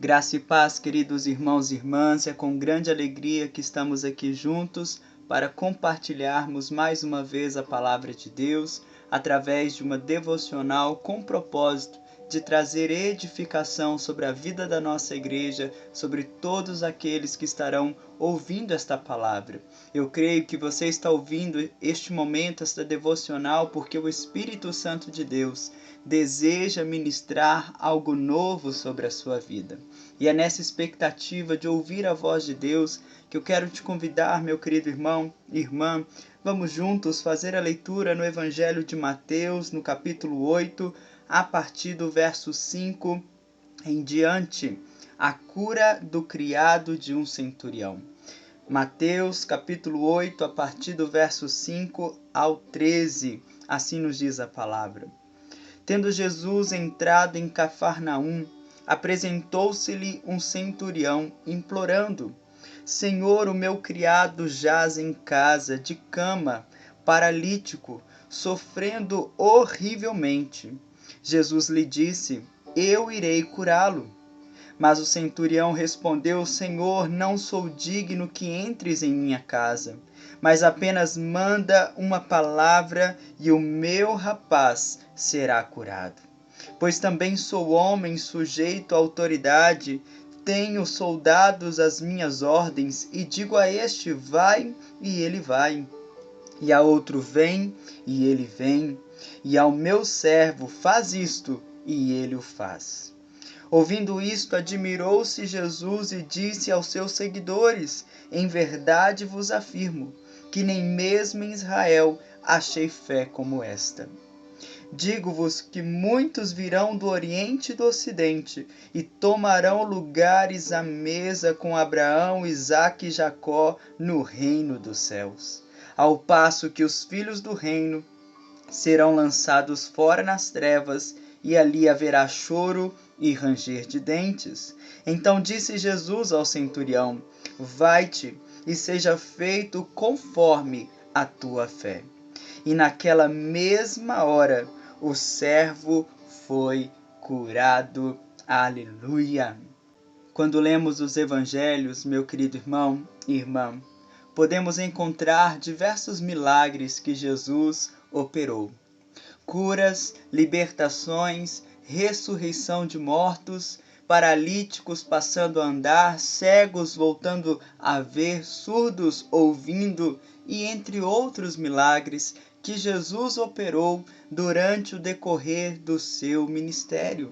Graça e paz, queridos irmãos e irmãs, é com grande alegria que estamos aqui juntos para compartilharmos mais uma vez a palavra de Deus através de uma devocional com propósito de trazer edificação sobre a vida da nossa igreja, sobre todos aqueles que estarão ouvindo esta palavra. Eu creio que você está ouvindo este momento, esta devocional, porque o Espírito Santo de Deus deseja ministrar algo novo sobre a sua vida. E é nessa expectativa de ouvir a voz de Deus que eu quero te convidar, meu querido irmão e irmã, vamos juntos fazer a leitura no Evangelho de Mateus, no capítulo 8, a partir do verso 5 em diante, a cura do criado de um centurião. Mateus, capítulo 8, a partir do verso 5 ao 13, assim nos diz a palavra. Tendo Jesus entrado em Cafarnaum, apresentou-se-lhe um centurião, implorando: Senhor, o meu criado jaz em casa, de cama, paralítico, sofrendo horrivelmente. Jesus lhe disse: Eu irei curá-lo. Mas o centurião respondeu: Senhor, não sou digno que entres em minha casa, mas apenas manda uma palavra e o meu rapaz será curado. Pois também sou homem sujeito à autoridade, tenho soldados às minhas ordens, e digo a este: vai, e ele vai. E a outro: vem, e ele vem. E ao meu servo: faz isto, e ele o faz. Ouvindo isto, admirou-se Jesus e disse aos seus seguidores: Em verdade vos afirmo, que nem mesmo em Israel achei fé como esta. Digo-vos que muitos virão do Oriente e do Ocidente e tomarão lugares à mesa com Abraão, Isaque e Jacó no reino dos céus. Ao passo que os filhos do reino serão lançados fora nas trevas, e ali haverá choro e ranger de dentes. Então disse Jesus ao centurião: Vai-te, e seja feito conforme a tua fé. E naquela mesma hora o servo foi curado. Aleluia! Quando lemos os evangelhos, meu querido irmão e irmã, podemos encontrar diversos milagres que Jesus operou. Curas, libertações, ressurreição de mortos, paralíticos passando a andar, cegos voltando a ver, surdos ouvindo, e entre outros milagres que Jesus operou durante o decorrer do seu ministério.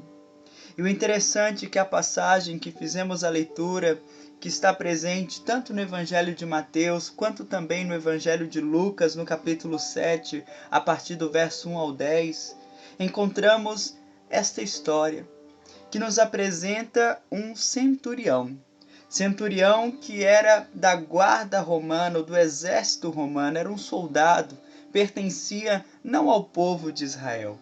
E o interessante é que a passagem que fizemos a leitura, que está presente tanto no Evangelho de Mateus, quanto também no Evangelho de Lucas, no capítulo 7, a partir do verso 1 ao 10, encontramos esta história, que nos apresenta um centurião. Centurião que era da guarda romana, ou do exército romano, era um soldado, pertencia não ao povo de Israel,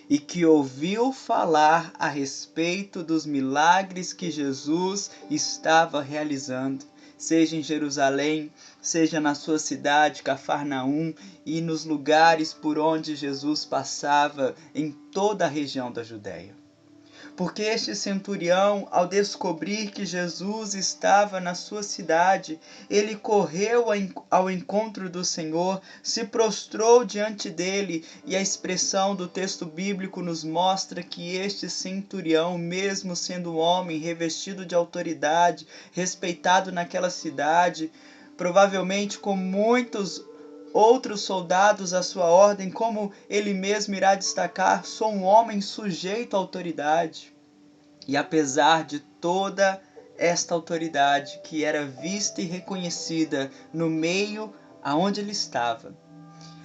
e que ouviu falar a respeito dos milagres que Jesus estava realizando, seja em Jerusalém, seja na sua cidade, Cafarnaum, e nos lugares por onde Jesus passava em toda a região da Judéia. Porque este centurião, ao descobrir que Jesus estava na sua cidade, ele correu ao encontro do Senhor, se prostrou diante dele, e a expressão do texto bíblico nos mostra que este centurião, mesmo sendo homem revestido de autoridade, respeitado naquela cidade, provavelmente com muitos outros soldados à sua ordem, como ele mesmo irá destacar, sou um homem sujeito à autoridade. E apesar de toda esta autoridade que era vista e reconhecida no meio aonde ele estava,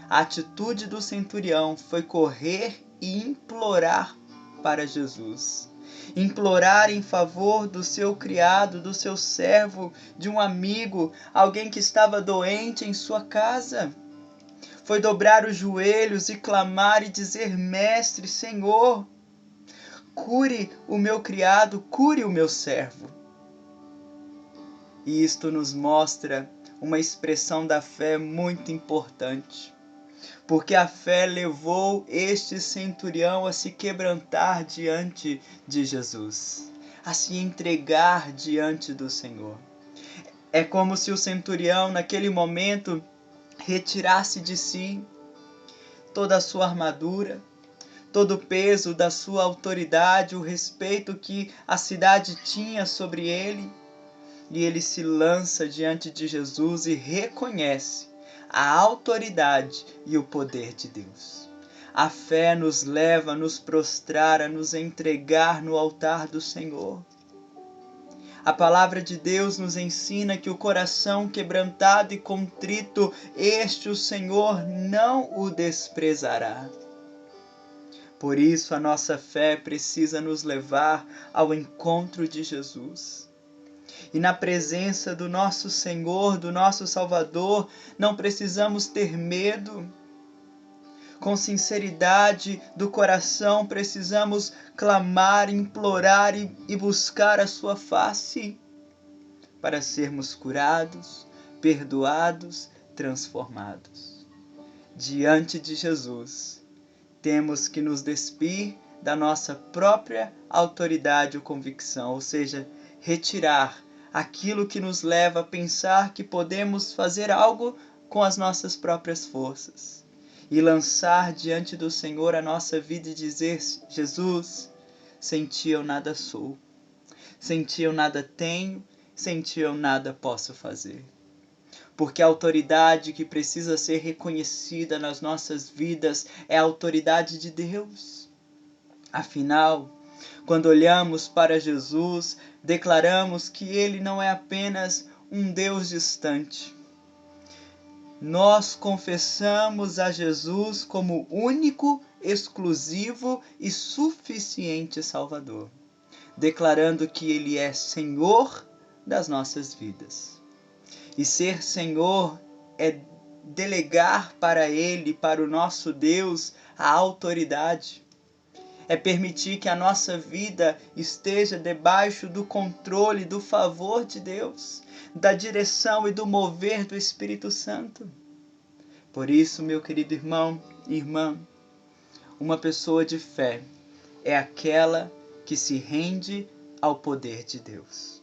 a atitude do centurião foi correr e implorar para Jesus. Implorar em favor do seu criado, do seu servo, de um amigo, alguém que estava doente em sua casa. Foi dobrar os joelhos e clamar e dizer: Mestre, Senhor, cure o meu criado, cure o meu servo. E isto nos mostra uma expressão da fé muito importante, porque a fé levou este centurião a se quebrantar diante de Jesus. a se entregar diante do Senhor. É como se o centurião, naquele momento, retirasse de si toda a sua armadura, todo o peso da sua autoridade, o respeito que a cidade tinha sobre ele, e ele se lança diante de Jesus e reconhece a autoridade e o poder de Deus. A fé nos leva a nos prostrar, a nos entregar no altar do Senhor. A palavra de Deus nos ensina que o coração quebrantado e contrito, este o Senhor não o desprezará. Por isso, a nossa fé precisa nos levar ao encontro de Jesus. E na presença do nosso Senhor, do nosso Salvador, não precisamos ter medo. Com sinceridade do coração, precisamos clamar, implorar e buscar a sua face para sermos curados, perdoados, transformados. Diante de Jesus, temos que nos despir da nossa própria autoridade ou convicção, ou seja, retirar aquilo que nos leva a pensar que podemos fazer algo com as nossas próprias forças e lançar diante do Senhor a nossa vida e dizer: Jesus, sem ti eu nada sou, sem ti eu nada tenho, sem ti eu nada posso fazer. Porque a autoridade que precisa ser reconhecida nas nossas vidas é a autoridade de Deus. Afinal, quando olhamos para Jesus, declaramos que Ele não é apenas um Deus distante. Nós confessamos a Jesus como único, exclusivo e suficiente Salvador, declarando que Ele é Senhor das nossas vidas. E ser Senhor é delegar para Ele, para o nosso Deus, a autoridade. É permitir que a nossa vida esteja debaixo do controle, do favor de Deus, da direção e do mover do Espírito Santo. Por isso, meu querido irmão e irmã, uma pessoa de fé é aquela que se rende ao poder de Deus.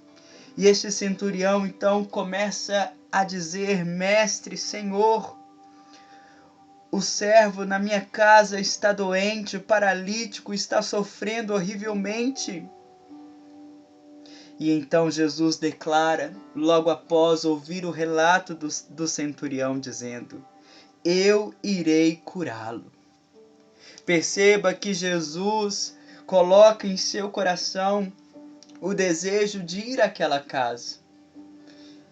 E este centurião então começa a dizer: Mestre, Senhor, o servo na minha casa está doente, paralítico, está sofrendo horrivelmente. E então Jesus declara, logo após ouvir o relato do centurião, dizendo: Eu irei curá-lo. Perceba que Jesus coloca em seu coração o desejo de ir àquela casa.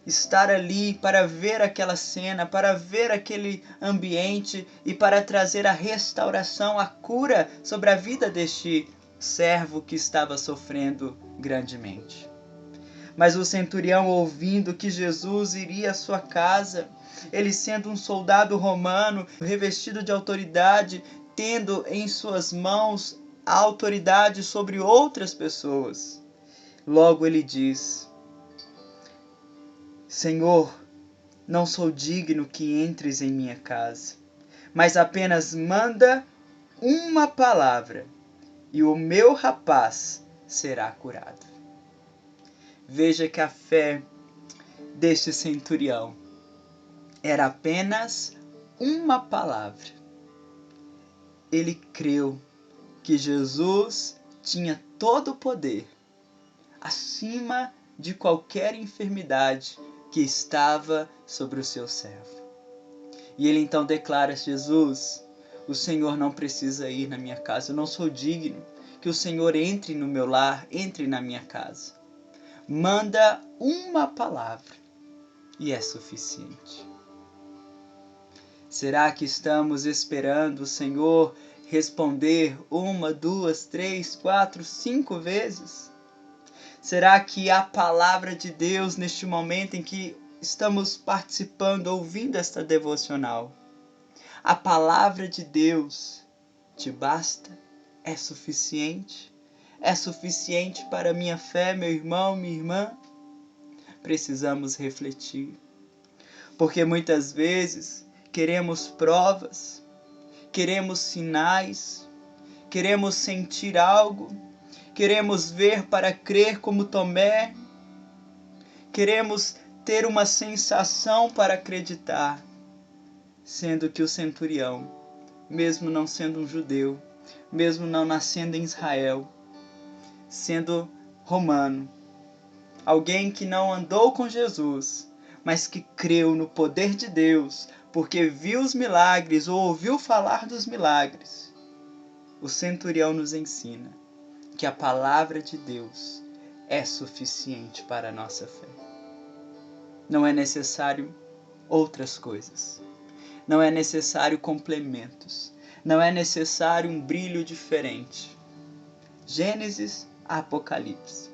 Estar ali para ver aquela cena, para ver aquele ambiente e para trazer a restauração, a cura sobre a vida deste servo que estava sofrendo grandemente. Mas o centurião, ouvindo que Jesus iria à sua casa, ele sendo um soldado romano, revestido de autoridade, tendo em suas mãos a autoridade sobre outras pessoas, logo ele diz: Senhor, não sou digno que entres em minha casa, mas apenas manda uma palavra e o meu rapaz será curado. Veja que a fé deste centurião era apenas uma palavra. Ele creu que Jesus tinha todo o poder acima de qualquer enfermidade que estava sobre o seu servo. E ele então declara a Jesus: o Senhor não precisa ir na minha casa, eu não sou digno que o Senhor entre no meu lar, entre na minha casa. Manda uma palavra e é suficiente. Será que estamos esperando o Senhor responder 1, 2, 3, 4, 5 vezes? Será que a palavra de Deus, neste momento em que estamos participando, ouvindo esta devocional, a palavra de Deus te basta? É suficiente? É suficiente para minha fé, meu irmão, minha irmã? Precisamos refletir. Porque muitas vezes queremos provas, queremos sinais, queremos sentir algo, queremos ver para crer como Tomé, queremos ter uma sensação para acreditar, sendo que o centurião, mesmo não sendo um judeu, mesmo não nascendo em Israel, sendo romano, alguém que não andou com Jesus, mas que creu no poder de Deus, porque viu os milagres ou ouviu falar dos milagres, o centurião nos ensina que a palavra de Deus é suficiente para a nossa fé. Não é necessário outras coisas. Não é necessário complementos. Não é necessário um brilho diferente. Gênesis a Apocalipse.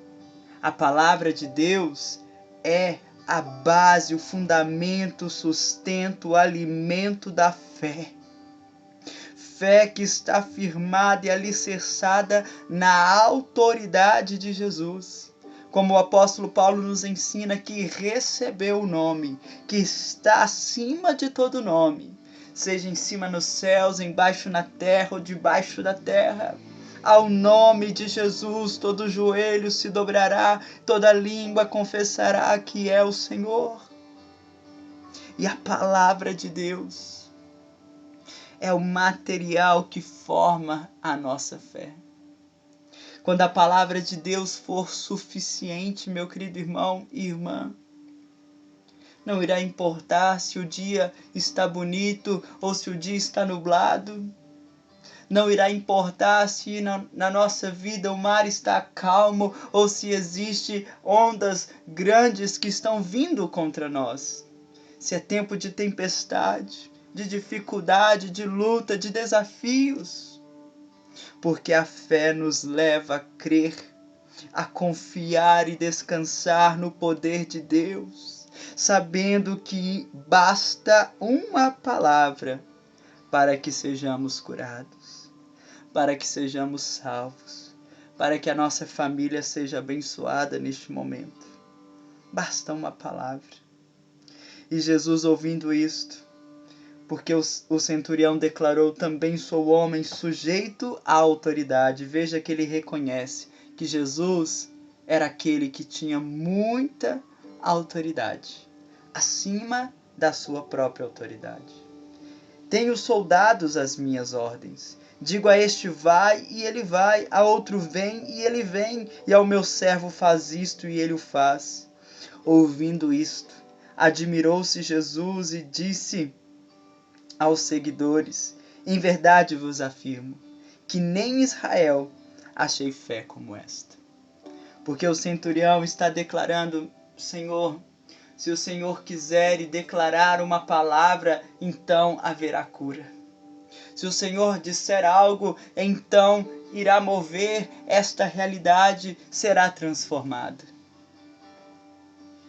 A palavra de Deus é a base, o fundamento, o sustento, o alimento da fé. Fé que está firmada e alicerçada na autoridade de Jesus. Como o apóstolo Paulo nos ensina, que recebeu o nome, que está acima de todo nome, seja em cima nos céus, embaixo na terra ou debaixo da terra. Ao nome de Jesus, todo joelho se dobrará, toda língua confessará que é o Senhor. E a palavra de Deus é o material que forma a nossa fé. Quando a palavra de Deus for suficiente, meu querido irmão e irmã, não irá importar se o dia está bonito ou se o dia está nublado. Não irá importar se na nossa vida o mar está calmo ou se existem ondas grandes que estão vindo contra nós. Se é tempo de tempestade, de dificuldade, de luta, de desafios. Porque a fé nos leva a crer, a confiar e descansar no poder de Deus, sabendo que basta uma palavra para que sejamos curados, para que sejamos salvos, para que a nossa família seja abençoada neste momento. Basta uma palavra. E Jesus, ouvindo isto, porque o centurião declarou: também sou homem sujeito à autoridade. Veja que ele reconhece que Jesus era aquele que tinha muita autoridade, acima da sua própria autoridade. Tenho soldados às minhas ordens. Digo a este: vai, e ele vai. A outro: vem, e ele vem. E ao meu servo: faz isto, e ele o faz. Ouvindo isto, admirou-se Jesus e disse aos seguidores: em verdade vos afirmo que nem em Israel achei fé como esta. Porque o centurião está declarando: Senhor, se o Senhor quiser e declarar uma palavra, então haverá cura. Se o Senhor disser algo, então irá mover esta realidade, será transformada.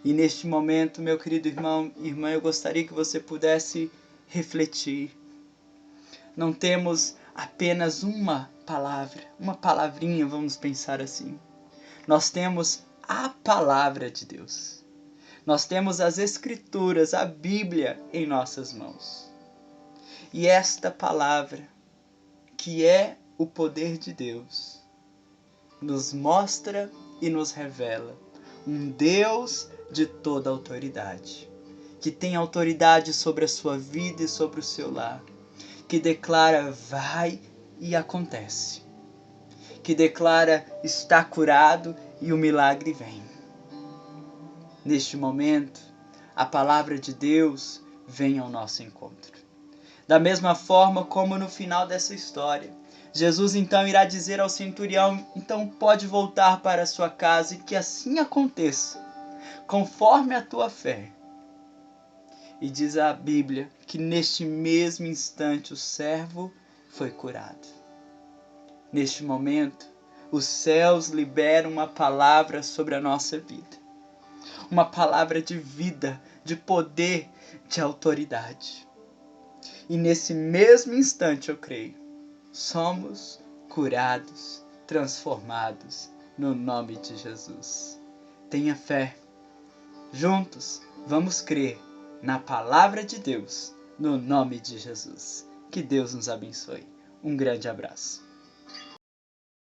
E neste momento, meu querido irmão e irmã, eu gostaria que você pudesse refletir. Não temos apenas uma palavra, uma palavrinha, vamos pensar assim. Nós temos a palavra de Deus. Nós temos as Escrituras, a Bíblia em nossas mãos. E esta palavra, que é o poder de Deus, nos mostra e nos revela um Deus de toda autoridade, que tem autoridade sobre a sua vida e sobre o seu lar, que declara: vai e acontece, que declara: está curado e o milagre vem. Neste momento, a palavra de Deus vem ao nosso encontro. Da mesma forma como no final dessa história, Jesus então irá dizer ao centurião: então pode voltar para a sua casa, e que assim aconteça, conforme a tua fé. E diz a Bíblia que neste mesmo instante o servo foi curado. Neste momento, os céus liberam uma palavra sobre a nossa vida. Uma palavra de vida, de poder, de autoridade. E nesse mesmo instante, eu creio, somos curados, transformados no nome de Jesus. Tenha fé. Juntos, vamos crer na palavra de Deus, no nome de Jesus. Que Deus nos abençoe. Um grande abraço.